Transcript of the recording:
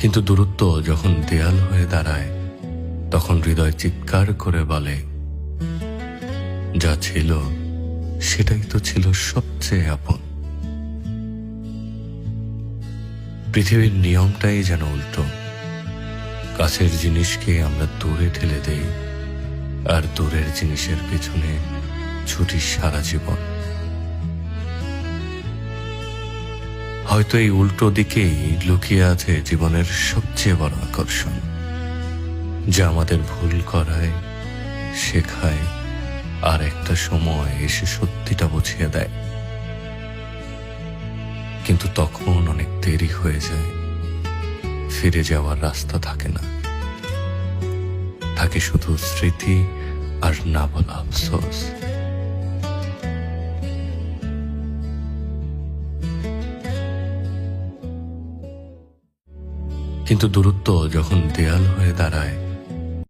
কিন্তু দূরত্ব যখন দেয়াল হয়ে দাঁড়ায়, তখন হৃদয় চিৎকার করে বলে, যা ছিল সেটাই তো ছিল সবচেয়ে আপন। পৃথিবীর নিয়মটাই যেন উল্টো। কাছের জিনিসকে আমরা দূরে ঠেলে দেই, আর দূরের জিনিসের পিছনে ছুটি সারা জীবন। হয়তো এই উল্টো দিকেই লুকিয়ে আছে জীবনের সবচেয়ে বড় আকর্ষণ, যা আমাদের ভুল করায়, শেখায়, আর একটা সময় এসে সত্যিটা বুঝিয়ে দেয়। কিন্তু তখন অনেক দেরি হয়ে যায়, ফিরে যাওয়ার রাস্তা থাকে না, থাকে শুধু স্মৃতি আর না বলা আফসোস। কিন্তু দূরত্ব যখন দেয়াল হয়ে দাঁড়ায়,